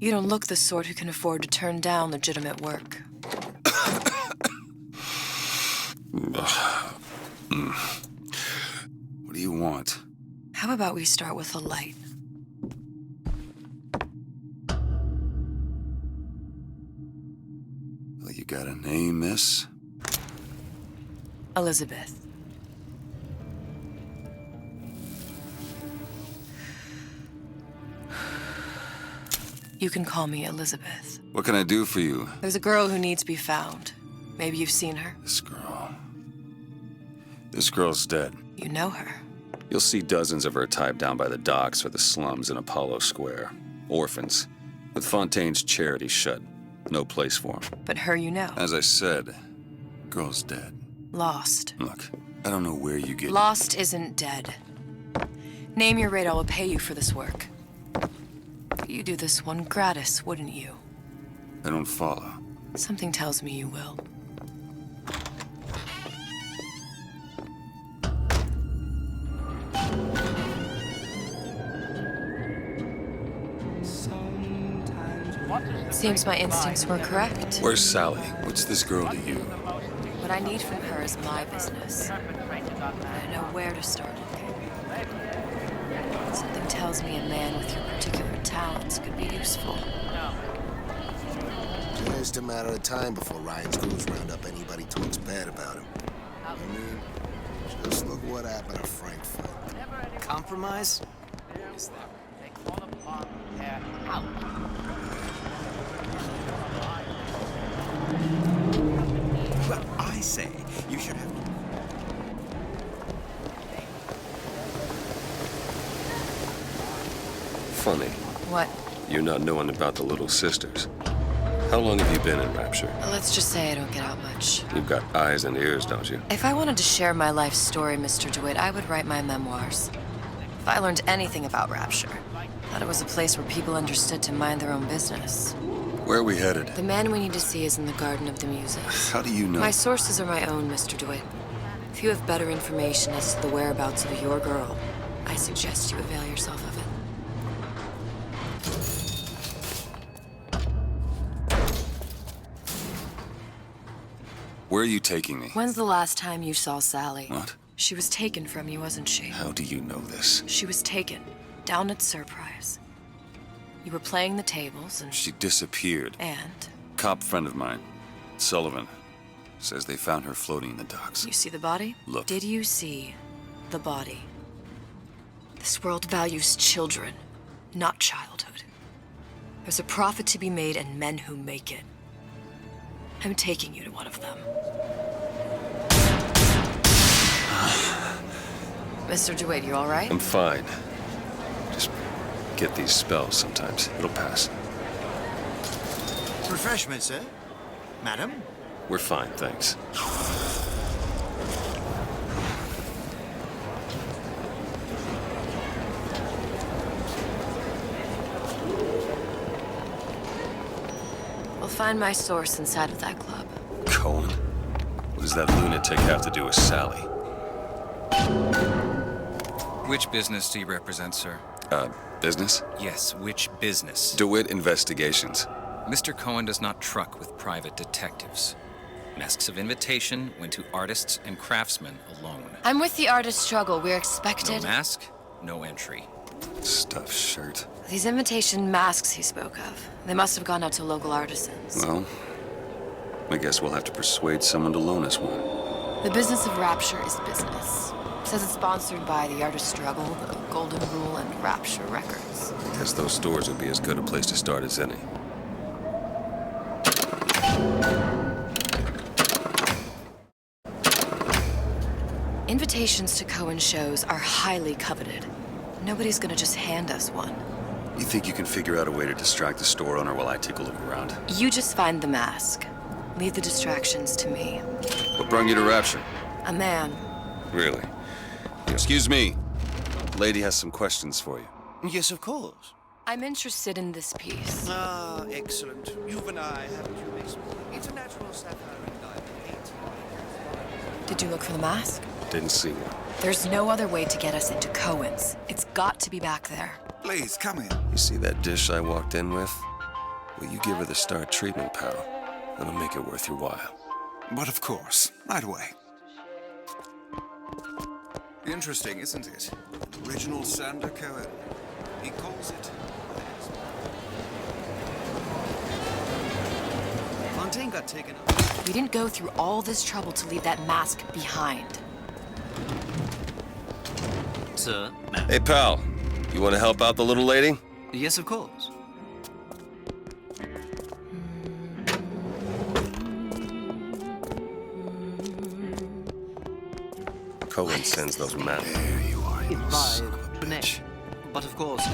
You don't look the sort who can afford to turn down legitimate work. What do you want? How about we start with a light? Well, you got a name, miss? Elizabeth. You can call me Elizabeth. What can I do for you? There's a girl who needs to be found. Maybe you've seen her. This girl. This girl's dead. You know her. You'll see dozens of her type down by the docks or the slums in Apollo Square. Orphans. With Fontaine's charity shut. No place for them. But her you know. As I said, girl's dead. Lost. Look, I don't know where you get... Lost isn't dead. Name your rate, I will pay you for this work. You do this one gratis, wouldn't you? I don't follow. Something tells me you will. Seems my instincts were correct. Where's Sally? What's this girl to you? What I need from her is my business. I don't know where to start. Something tells me a man with your particular talents could be useful. Just a matter of time before Ryan's crews round up anybody who talks bad about him. I mean, just look what happened to Frankfurt. Compromise? Well, I say you should have... Funny. What? You're not knowing about the Little Sisters. How long have you been in Rapture? Let's just say I don't get out much. You've got eyes and ears, don't you? If I wanted to share my life story, Mr. DeWitt, I would write my memoirs. If I learned anything about Rapture, that it was a place where people understood to mind their own business. Where are we headed? The man we need to see is in the Garden of the Muses. How do you know? My sources are my own, Mr. DeWitt. If you have better information as to the whereabouts of your girl, I suggest you avail yourself of it. Where are you taking me? When's the last time you saw Sally? What? She was taken from you, wasn't she? How do you know this? She was taken, down at Surprise. You were playing the tables and... She disappeared. And? Cop friend of mine, Sullivan, says they found her floating in the docks. You see the body? Look. Did you see the body? This world values children, not childhood. There's a profit to be made and men who make it. I'm taking you to one of them. Mr. DeWitt, you all right? I'm fine. Just get these spells sometimes. It'll pass. Refreshments, sir? Madam? We're fine, thanks. We'll find my source inside of that club. Cohen? What does that lunatic have to do with Sally? Which business do you represent, sir? Business? Yes, which business? DeWitt Investigations. Mr. Cohen does not truck with private detectives. Masks of invitation went to artists and craftsmen alone. I'm with the artist struggle. We're No expected. mask, no entry. Stuffed shirt. These invitation masks he spoke of, they must have gone out to local artisans. Well, I guess we'll have to persuade someone to loan us one. The business of Rapture is business. Says it's sponsored by the Artist Struggle, the Golden Rule, and Rapture Records. Guess those stores would be as good a place to start as any. Invitations to Cohen shows are highly coveted. Nobody's gonna just hand us one. You think you can figure out a way to distract the store owner while I take a look around? You just find the mask. Leave the distractions to me. What brought you to Rapture? A man. Really? Excuse me. Lady has some questions for you. Yes, of course. I'm interested in this piece. Ah, excellent. You've and I, haven't you, Miss? It's a natural sapphire and diamond. Did you look for the mask? Didn't see one. There's no other way to get us into Cohen's. It's got to be back there. Please, come in. You see that dish I walked in with? Will you give her the star treatment, pal? That'll make it worth your while. But of course, right away. Interesting, isn't it? Original Sander Cohen. He calls it BaS. Fontaine got taken up. We didn't go through all this trouble to leave that mask behind. Sir? Hey, pal. You want to help out the little lady? Yes, of course. Cohen sends those men. There you are, you By son of a Finette. bitch. But of course, I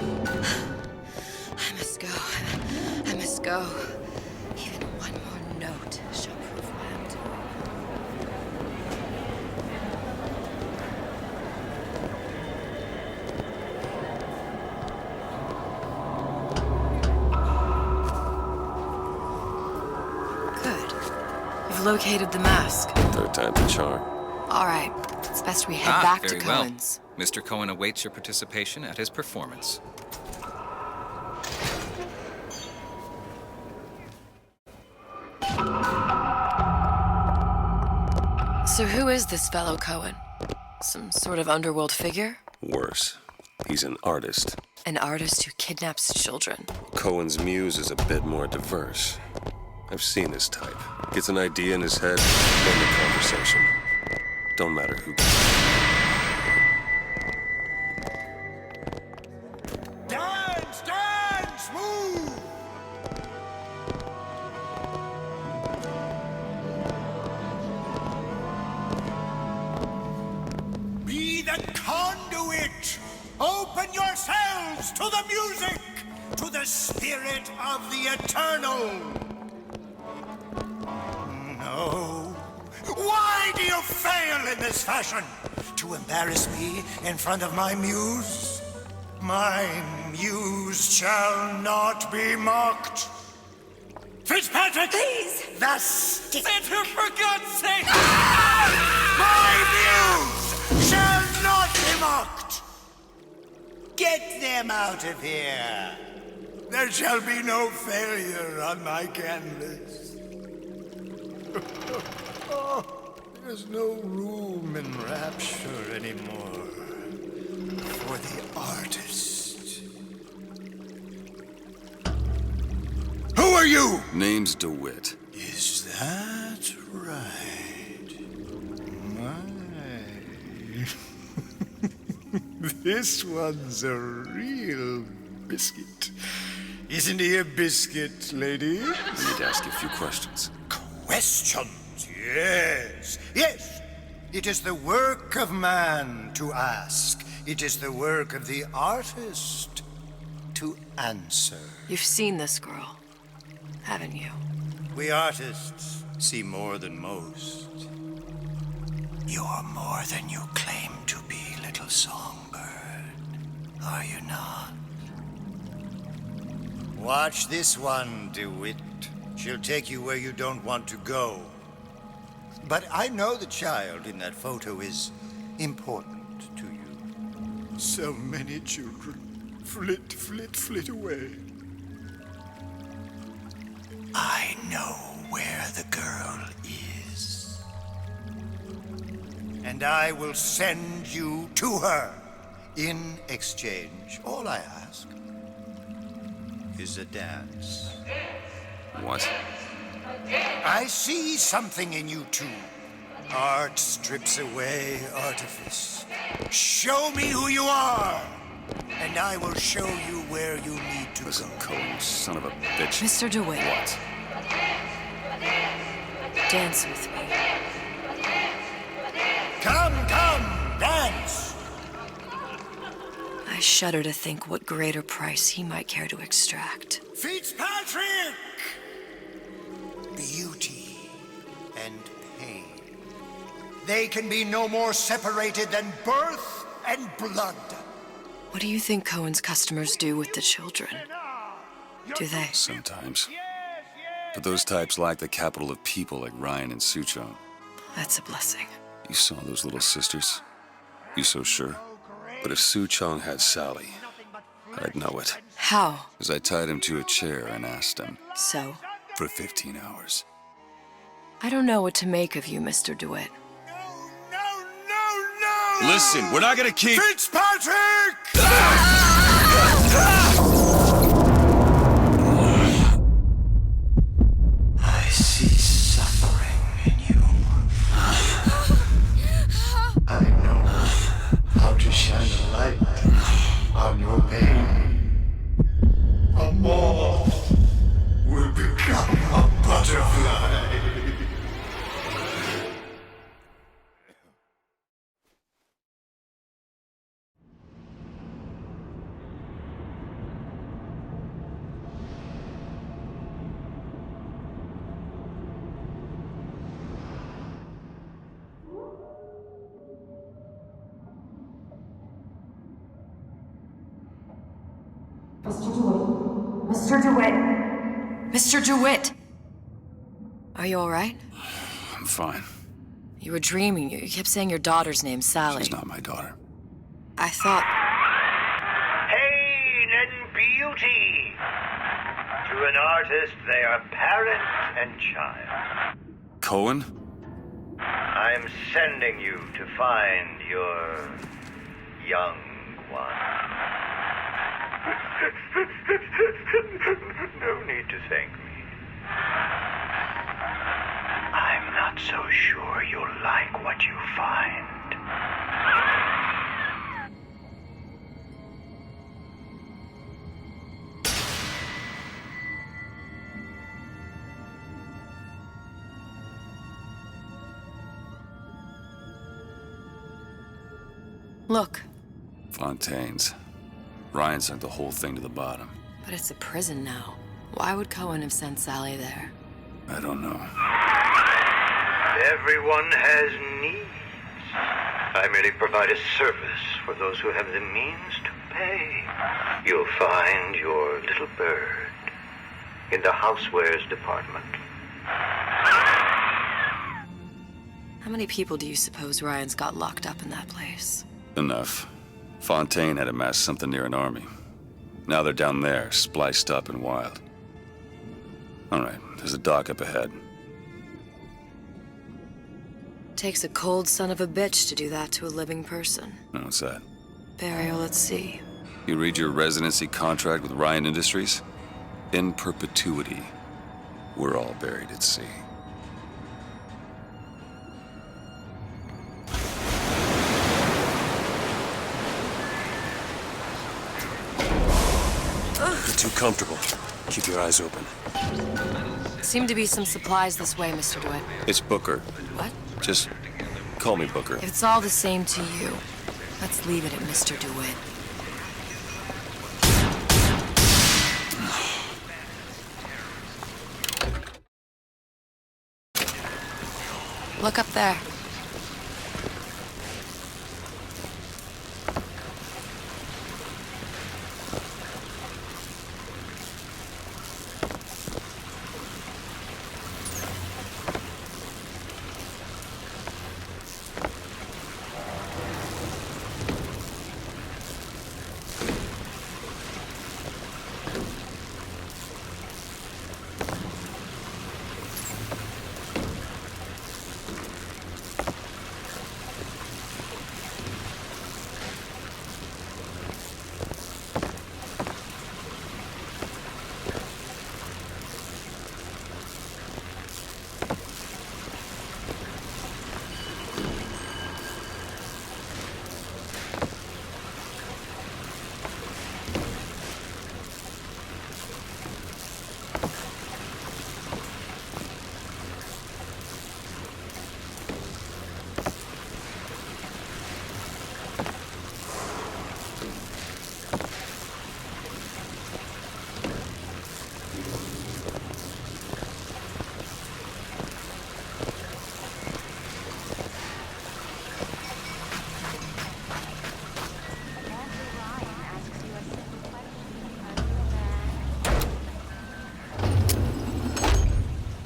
must go. I must go. Even one more note shall prove what I'm doing. Good. You've located the mask. Third time's a charm. All right. It's best we head back to very well. Cohen's. Mr. Cohen awaits your participation at his performance. So who is this fellow Cohen? Some sort of underworld figure? Worse. He's an artist. An artist who kidnaps children. Cohen's muse is a bit more diverse. I've seen this type. Gets an idea in his head, then the conversation. Don't matter who gets it. Dance, dance, move! Be the conduit! Open yourselves to the music, to the spirit of the eternal! No. Why do you fail in this fashion? To embarrass me in front of my muse? My muse shall not be mocked. Fitzpatrick! Please! The stick! Save her for God's sake! My muse shall not be mocked! Get them out of here! There shall be no failure on my canvas. There's no room in rapture anymore for the artist. Who are you? Name's DeWitt. Is that right? My. This one's a real biscuit. Isn't he a biscuit, lady? I need to ask you a few questions. Questions, yes. Yes. It is the work of man to ask. It is the work of the artist to answer. You've seen this girl, haven't you? We artists see more than most. You're more than you claim to be, little songbird. Are you not? Watch this one, DeWitt. She'll take you where you don't want to go. But I know the child in that photo is important to you. So many children flit, flit, flit away. I know where the girl is. And I will send you to her. In exchange, all I ask is a dance. What? I see something in you two. Art strips away artifice. Show me who you are, and I will show you where you need to Listen, go. Cohen, son of a bitch. Mr. DeWitt. What? Dance with me. Come, come, dance! I shudder to think what greater price he might care to extract. Fitzpatrick! Beauty and pain. They can be no more separated than birth and blood. What do you think Cohen's customers do with the children? Do they? Sometimes. But those types lack the capital of people like Ryan and Suchong. That's a blessing. You saw those little sisters? You so sure? But if Suchong had Sally, I'd know it. How? As I tied him to a chair and asked him So? for 15 hours. I don't know what to make of you, Mr. DeWitt. No! Listen, we're not gonna keep... Fitzpatrick! I see suffering in you. I know how to shine a light on your pain. A moth will become a butterfly. Mr. DeWitt. Mr. DeWitt. Mr. DeWitt! Are you all right? I'm fine. You were dreaming. You kept saying your daughter's name, Sally. She's not my daughter. I thought... Pain and beauty. To an artist, they are parent and child. Cohen? I'm sending you to find your young one. No need to thank me. I'm not so sure you'll like what you find. Look, Fontaine's. Ryan sent the whole thing to the bottom. but it's a prison now. Why would Cohen have sent Sally there? I don't know. Everyone has needs. I merely provide a service for those who have the means to pay. You'll find your little bird in the housewares department. How many people do you suppose Ryan's got locked up in that place? Enough. Fontaine had amassed something near an army. Now they're down there, spliced up and wild. All right, there's a dock up ahead. Takes a cold son of a bitch to do that to a living person. What's that? Burial at sea. You read your residency contract with Ryan Industries? In perpetuity, we're all buried at sea. You're too comfortable. Keep your eyes open. Seem to be some supplies this way, Mr. DeWitt. It's Booker. What? Just call me Booker. If it's all the same to you, let's leave it at Mr. DeWitt. Look up there.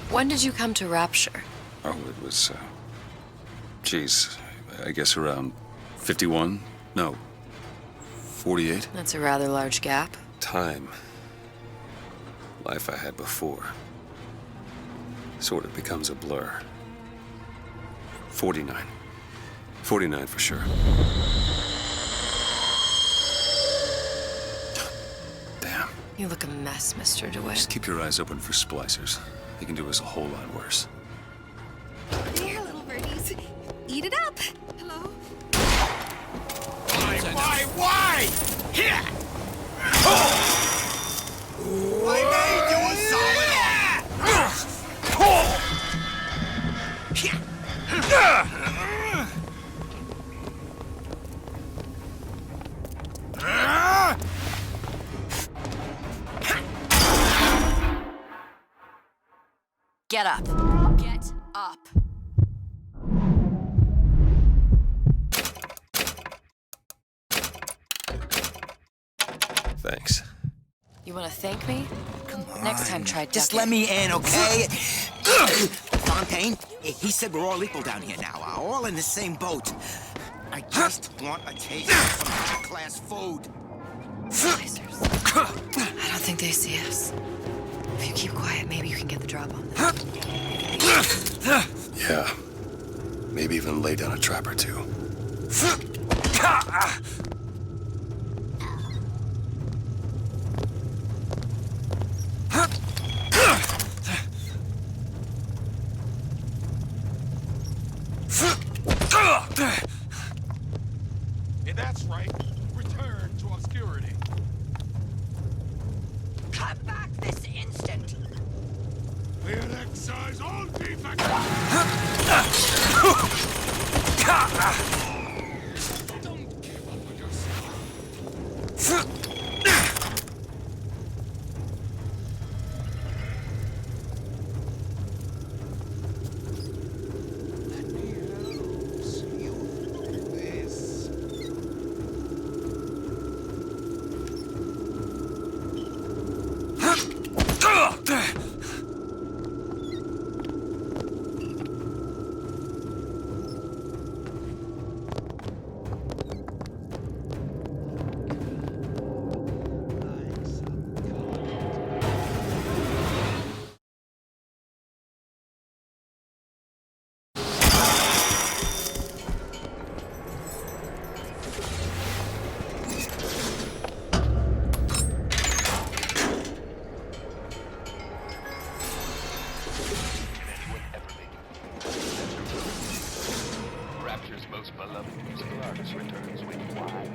When did you come to Rapture? Oh, it was, geez, I guess around 51? No, 48? That's a rather large gap. Time. Life I had before. Sort of becomes a blur. 49. 49 for sure. Damn. You look a mess, Mr. DeWitt. Just keep your eyes open for splicers. They can do us a whole lot worse. Here, little birdies. Eat it up. Hello? Why? Here! I made you a Get up. Get up. Thanks. You want to thank me? Come on. Next time, try Just ducking. let me in, okay? Fontaine, he said we're all equal down here now. All in the same boat. I just want a taste of some high-class food. Splicers. I don't think they see us. If you keep quiet, maybe you can get the drop on them. Yeah. Maybe even lay down a trap or two. Yeah, that's right. Return to obscurity. Come back this instant. We'll excise all defects. Don't give up on yourself. Let me help you through this. Rapture's most beloved musical artist returns with wide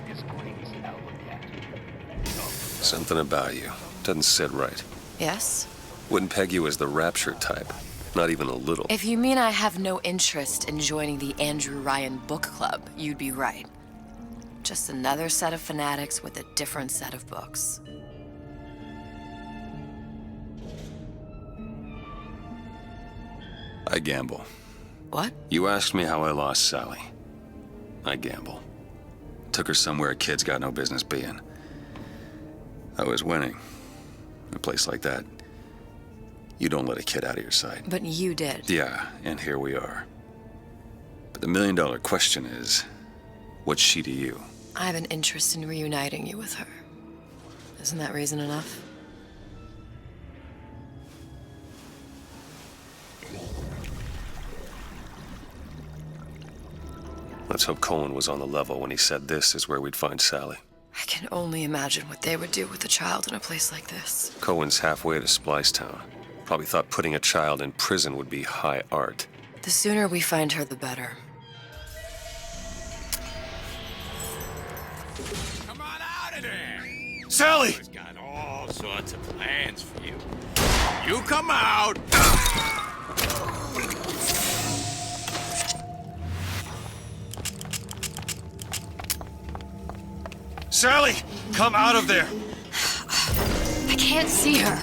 his greatest album yet. Something about you. Doesn't sit right. Yes? Wouldn't peg you as the Rapture type. Not even a little. If you mean I have no interest in joining the Andrew Ryan Book Club, you'd be right. Just another set of fanatics with a different set of books. I gamble. What? You asked me how I lost Sally. I gamble. Took her somewhere a kid's got no business being. I was winning. In a place like that, you don't let a kid out of your sight. But you did. Yeah, and here we are. But the million-dollar question is, what's she to you? I have an interest in reuniting you with her. Isn't that reason enough? Let's hope Cohen was on the level when he said this is where we'd find Sally. I can only imagine what they would do with a child in a place like this. Cohen's halfway to Splicetown. Probably thought putting a child in prison would be high art. The sooner we find her, the better. Come on out of there. Sally! He's got all sorts of plans for you. You come out. Sally! Come out of there! I can't see her.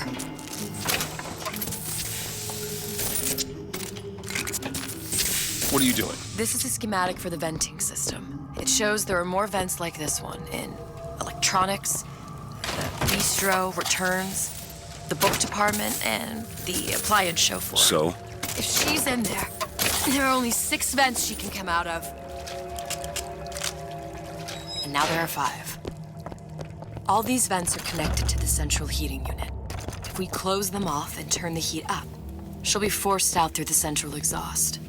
What are you doing? This is a schematic for the venting system. It shows there are more vents like this one in electronics, the bistro, returns, the book department, and the appliance show floor. So? If she's in there are only 6 vents she can come out of. And now there are 5. All these vents are connected to the central heating unit. If we close them off and turn the heat up, she'll be forced out through the central exhaust.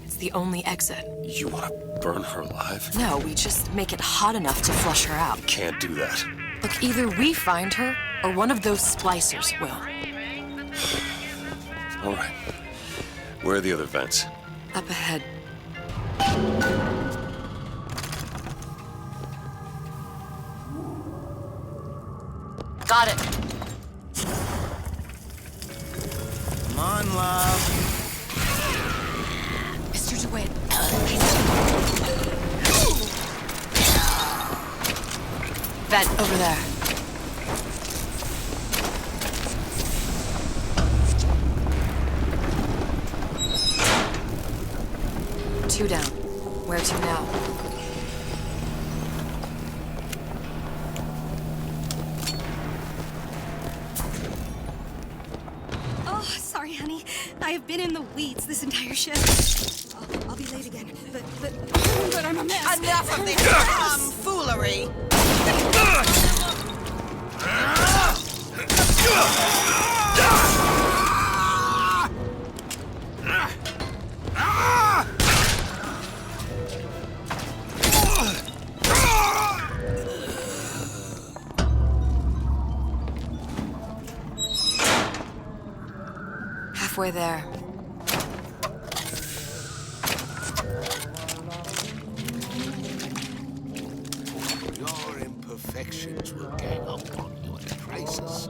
It's the only exit. You want to burn her alive? No, we just make it hot enough to flush her out. Can't do that. Look, either we find her, or one of those splicers will. All right. Where are the other vents? Up ahead. Got it. Come on, love. Mr. DeWitt. Vent over there. Two down. Where to now? Oh, sorry, honey. I have been in the weeds this entire shift. I'll be late again, but I'm a mess. Enough of this tomfoolery! Halfway there. Your imperfections will gang up on you at a crisis.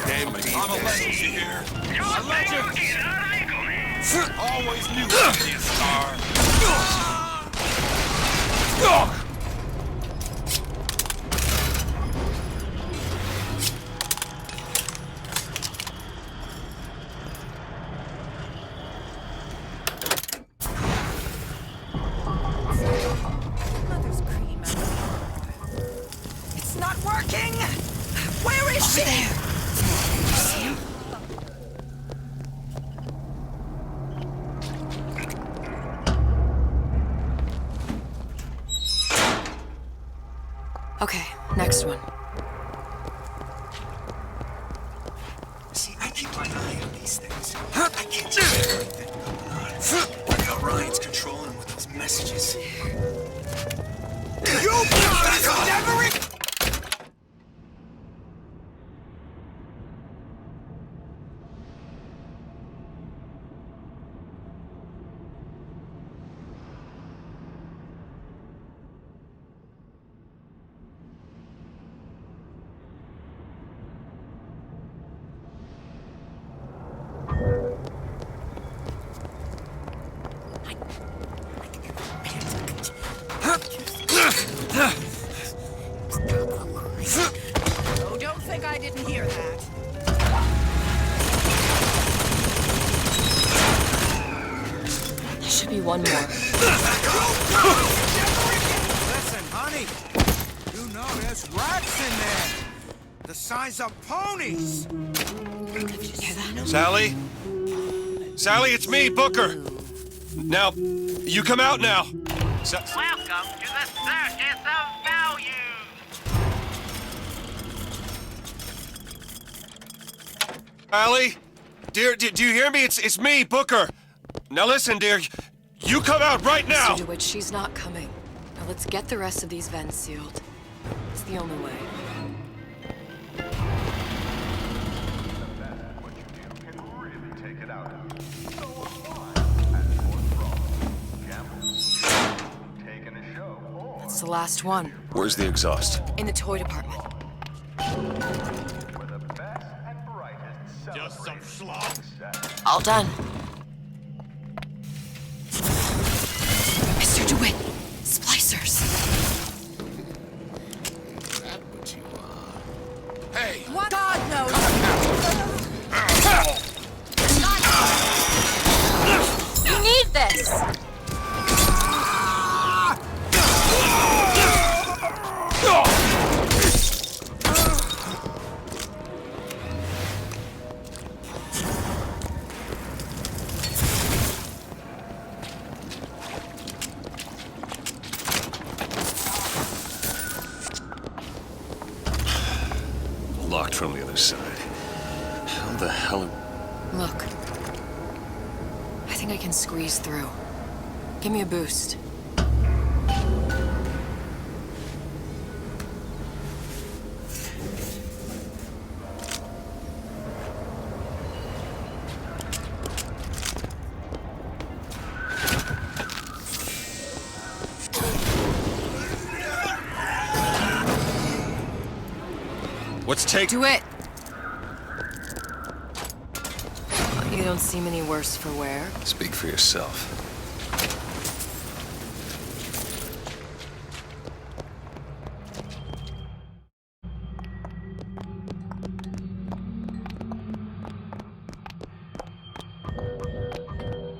They must be excised. Always knew I'd be a star. Mother's cream. It's not working! Where is she? There. You see him? Okay, next one. See, I keep my eye on these things. I can't see everything going on. Like how Ryan's controlling him with those messages. You never... Oh, don't think I didn't hear that. There should be one more. Listen, honey. You know there's rats in there. The size of ponies. Hear that? Sally? Sally, it's me, Booker. Now, you come out now. Welcome to the Circus of Values! Sally? Dear, do you hear me? It's me, Booker. Now listen, dear. You come out right now! Mr. DeWitt, she's not coming. Now let's get the rest of these vents sealed. It's the only way. That's the last one. Where's the exhaust? In the toy department. Just some slop. All done. Mr. DeWitt, splicers. Hey! What? God knows! You need this! locked from the other side. How the hell... Look. I think I can squeeze through. Give me a boost. What's take? Do it! You don't seem any worse for wear. Speak for yourself.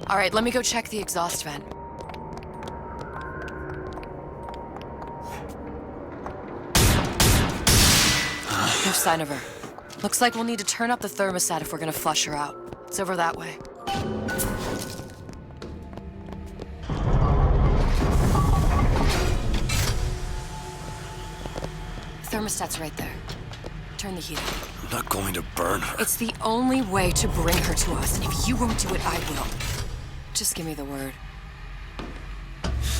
All right, let me go check the exhaust vent. No sign of her. Looks like we'll need to turn up the thermostat if we're gonna flush her out. It's over that way. Thermostat's right there. Turn the heat up. I'm not going to burn her. It's the only way to bring her to us, and if you won't do it, I will. Just give me the word.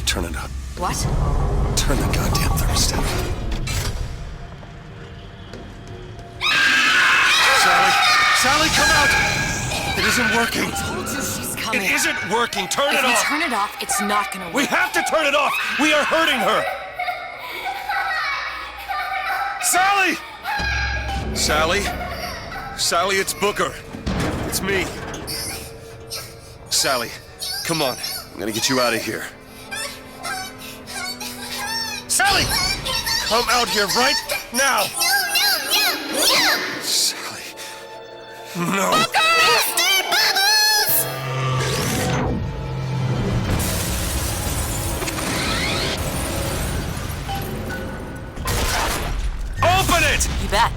Turn it up. What? Turn the goddamn thermostat up. Sally, come out! It isn't working. She's coming. It isn't working. Turn it If we off. turn it off, it's not gonna work. We have to turn it off. We are hurting her. Sally! Sally, it's Booker. It's me. Sally, come on. I'm gonna get you out of here. Sally! Come out here right now! Sally. No. Open it! You bet.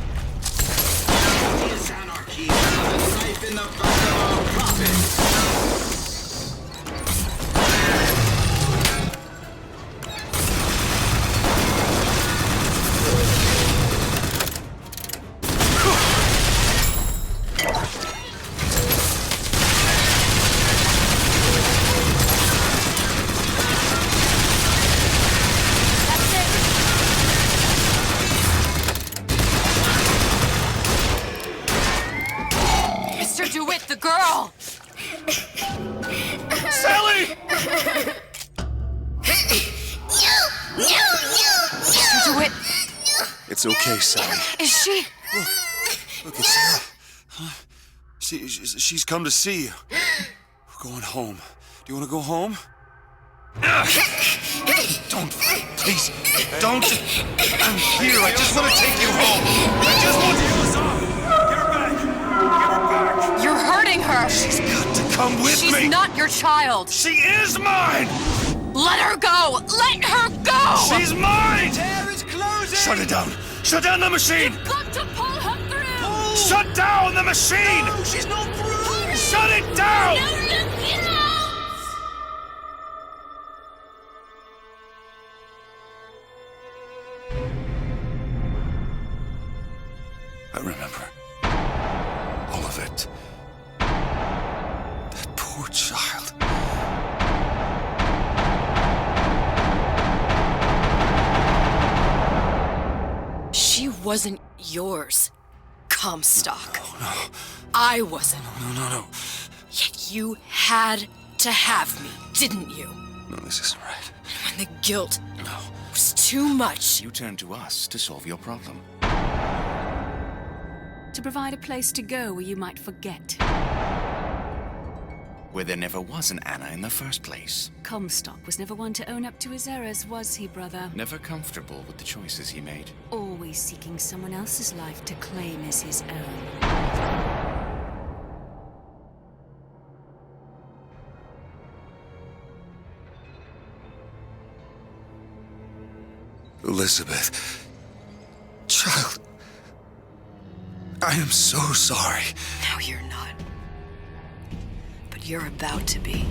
Mr. DeWitt, the girl! Sally! Mr. DeWitt, It's okay, Sally. is she? Look, it's Sarah. Huh? She's come to see you. We're going home. Do you want to go home? Don't, please, don't. I'm here. I just want to take you home. I just want to. Get her back. Get her back. You're hurting her. She's got to come with me. She's not your child. She is mine. Let her go. Let her go. She's mine. Tear is closing! Shut it down. Shut down the machine. Got to pull her through. Shut down the machine. No, she's not through! Shut it down. I remember. All of it. That poor child. She wasn't yours, Comstock. No. I wasn't. No. Yet you had to have me, didn't you? No, this isn't right. When the guilt No. was too much. You turn to us to solve your problem. To provide a place to go where you might forget. Where there never was an Anna in the first place. Comstock was never one to own up to his errors, was he, brother? Never comfortable with the choices he made. Always seeking someone else's life to claim as his own. Elizabeth. Child. I am so sorry. No, you're not. But you're about to be.